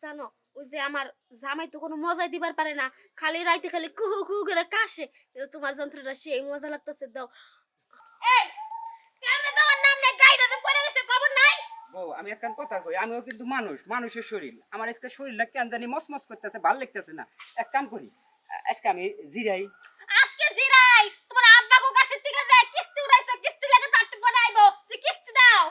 জানো ওই যে আমার জামাই তো কোনো মজাই দিবার পারে না, খালি রাইতে খালি কুহু কুহু করে কাশে। কিন্তু তোমার যন্ত্রটা সেই মজা লাগতেছে, দাও। এই কামে দেওয়ার নাম নাই, গাইডা তো পড়ে রইছে, খবর নাই। বউ আমি একখান কথা কই, আমিও কিন্তু মানুষ, মানুষের শরীর। আমার আজকে শরীরটা কেন জানি মসমস করতেছে, ভালো লাগতেছে না। এক কাম করি, আজকে আমি জিরাই। আজকে জিরাই তোমার আব্বা গো কাছে থেকে যায়, কিস্তি উড়াইছো, কিস্তি লাগে তো আটটা পরে আইবো, তুই কিস্তি দাও।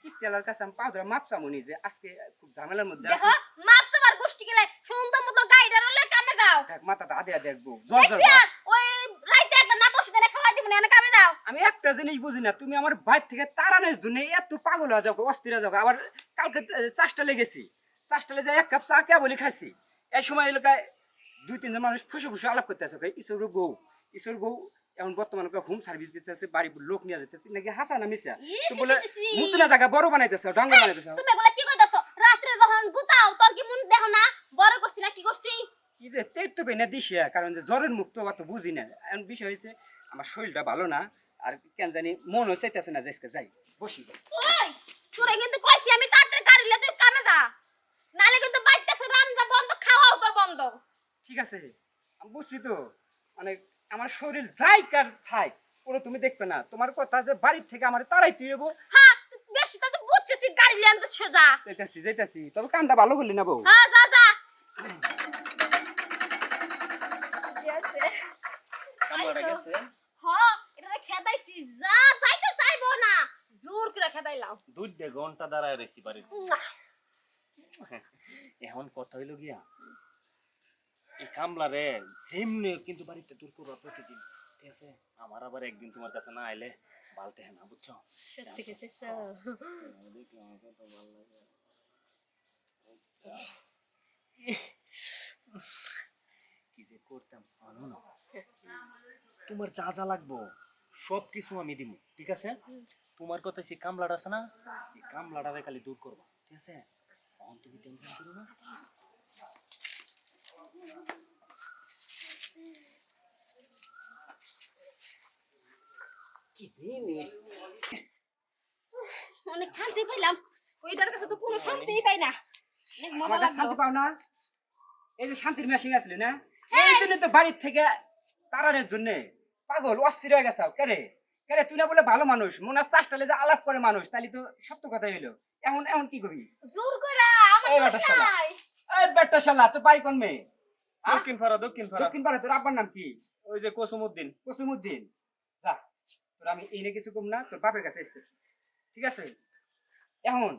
কিস্তি আলার কাছে আমি পাউডার মাপসামনি যে আজকে খুব ঝামেলার মধ্যে দেখো আছি। মাছ তোমার গোষ্ঠী গেলে সুন্দর মতো গাইডা রলে কামে দাও। দেখ মাথাটা আদে দেখবো জল জল দেখছি ভাব। আর ওই রাইতে একটা না বসে করে খাওয়াই দিব না, কামে দাও। আমি একটা জিনিস বুঝি না, তুমি আমার বাইর থেকে তাড়ানোর জন্য এত পাগল হয়ে যাও, অস্থির হয়ে যাও। আবার কালকে চাষটা লেগেছি, চাষটা লেগে এক কাপ চা কে বলি খাইছি। এই সময় এলাকায় দুই তিনজন মানুষ ফুসে ফুসে আলাপ করতে আছে, ঈশ্বর বউ এখন বর্তমানে হোম সার্ভিস দিতেছে, বাড়ি লোক নিয়ে যেতেছে নাকি হাসা না মিশা তো বলে মুতুনা জায়গা বড় বানাইতেছে, ডাঙ্গর বানাইতেছে। তুমি এগুলা কি কইতাছো? রাত্রে যখন গুতাও তোর কি মন দেখো না বড় করছি না কি করছি? কি যে তেইতো বেনে দিছে, কারণ যে জ্বরের মুক্ত অত বুঝি না। এখন বিষয় হয়েছে আমার শরীরটা ভালো না, আর কেন জানি মন চাইতেছে না যে আজকে যাই বসি। ওই তোরে কিন্তু কইছি আমি তাড়াতাড়ি কারিলে তুই কামে যা, নালে কিন্তু বাইতেছে রান্না বন্ধ, খাওয়াও তোর বন্ধ। ঠিক আছে আমি বুঝছি তো, মানে আমার শরীর যাই কার থাই পুরো তুমি দেখবে না। তোমার কথা যে বাড়ির থেকে আমার তারাই তুই এবো। হ্যাঁ বেশি তো বুঝছিস, গাড়ি লিয়ে আনতে সোজা। যাইতাছি তবে কামটা ভালো করলি না বউ। হ্যাঁ যা যা। ঠিক আছে কামড়া গেছে। হ্যাঁ এটা খেদাইছি, যা যাইতে চাইবো না, জোর করে খেদাইলাম। 2 ঘন্টা দাঁড়ায় রইছি বাড়িতে। এখন কথা হইল গিয়া এই কামলা রে যেমনি কিন্তু বাড়িতে দূর করবা প্রতিদিন, ঠিক আছে? আমার আবার একদিন তোমার কাছে না আইলে বালতে হ্যাঁ না, বুঝছো? সত্যি কেটেছে। দেখি আমার কত ভালো লাগে। কি যে করতাম আনো না, তোমার যা যা লাগবো সব কিছু আমি দিব, ঠিক আছে? তোমার কথা সেই কামলাটা আছে না, এই কামলাটারে খালি দূর করবা, ঠিক আছে? এখন তুমি টেনশন করো না। কি জিনিস অনেক শান্তি পাইলাম, ওইটার কাছে তো কোনো শান্তিই পাই না। অনেক মজা আমার কাছে শান্তি লাগলো। পাও না? এই যে শান্তির মেশিন আসলে না, এই জন্য তো বাড়ির থেকে তাড়ানোর জন্য পাগল অস্থির হয়ে গেছাও। কেরে কেরে তুই না বলে ভালো মানুষ, মনে হয় চাষটালে যে আলাপ করে মানুষ, তাহলে তো সত্য কথা হইলো। এখন এখন কি করবি? জোর করে আমার এই দোষ বেটা শালা। নাই। এই বেটা শালা তোর বাড়ি কোন মেয়ে? দক্ষিণ ফাড়া দক্ষিণ পাড়া, তোর আব্বার নাম কি? ওই যে কসুমউদ্দিন। কসিমউদ্দিন। যা তোর আমি এই নিয়ে কিছু কম না, তোর বাপের কাছে আসতেছি, ঠিক আছে? এখন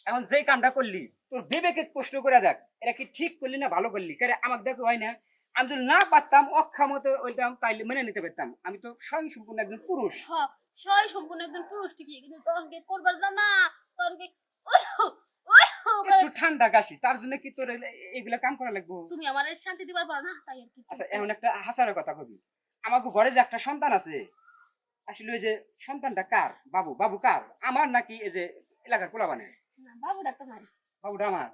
এখন যেই কামটা করলি তোর বিবেকে প্রশ্ন করে দেখ, এটা কি ঠিক করলি না ভালো করলি? কারণ আমাকে দেখো হয় না, আমি যদি না পারতাম অক্ষমত ওইটাম তাইলে মেনে নিতে পারতাম। আমি তো স্বয়ং সম্পূর্ণ একজন পুরুষ। হ্যাঁ সবাই সম্পূর্ণ একজন পুরুষ ঠিকই, কিন্তু তরঙ্গে করবার দাও না, তরঙ্গে একটু ঠান্ডা কাশি, তার জন্য কি তোর এগুলা কাম করা লাগবো? তুমি আমার শান্তি দিবার পারো না, তাই আর কি। আচ্ছা এখন একটা হাসারের কথা কবি, আমাকে ঘরে যে একটা সন্তান আছে, আসলে ওই যে সন্তানটা কার? বাবু বাবু কার? আমার নাকি এই যে এলাকার পোলা বানে? না বাবুটা তোমার। বাবুটা আমার।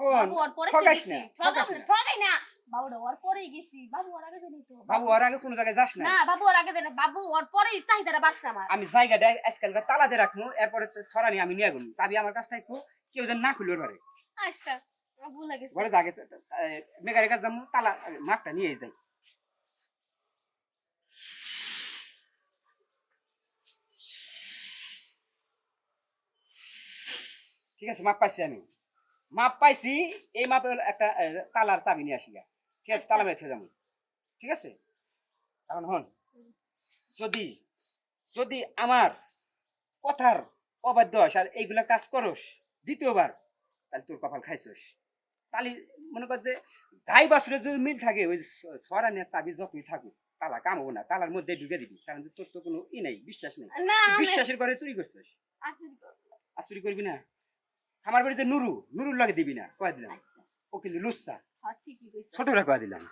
বাবু ওর পরে ঠকাইস গেছি, না, ঠকাইস না। ঠকাই না। বাবুটা ওর পরেই গেছি, বাবু ওর আগে দেনি তো। বাবু আর আগে কোনো জায়গায় যাস না। না বাবু ওর আগে দেনি, বাবু ওর পরেই চাহিদাটা বাড়ছে আমার। আমি জায়গাটা আজকাল তালা দিয়ে রাখবো, এরপরে সরানি আমি নিয়ে গেলাম, চাবি আমার কাছে থাকবো, কেউ যেন না খুলে ঘরে। আচ্ছা আমার ভুল লাগে। ঘরে জাগে মেঘারের কাছে যাবো, তালা মাঠটা নিয়ে যাই। ঠিক আছে মাপ পাইছি, আমি মাপ পাইছি। এই মাপে একটা তালার চাবি নিয়ে আসি গা, ঠিক আছে? তালা মেরে যাবো, ঠিক আছে? এখন হন, যদি যদি আমার কথার অবাধ্য হস আর এইগুলা কাজ করস দ্বিতীয়বার, তাহলে তোর কপাল খাইছস। তাহলে মনে কর যে গাই বাছুরের যদি মিল থাকে, ওই সরানিয়া চাবি যতই থাকুক তালা কামাবো না, তালার মধ্যে ঢুকে দিবি, কারণ তোর তো কোনো ই নাই, বিশ্বাস নেই। না বিশ্বাসের ঘরে চুরি করছিস, আর চুরি করবি না। আমার বাড়িতে নুরুর লাগে দিবি না, কয়ে দিলাম। ও কিন্তু লুচ্ছা, হ্যাঁ ঠিকই কইছো। ছোটরা কয়ে দিলাম।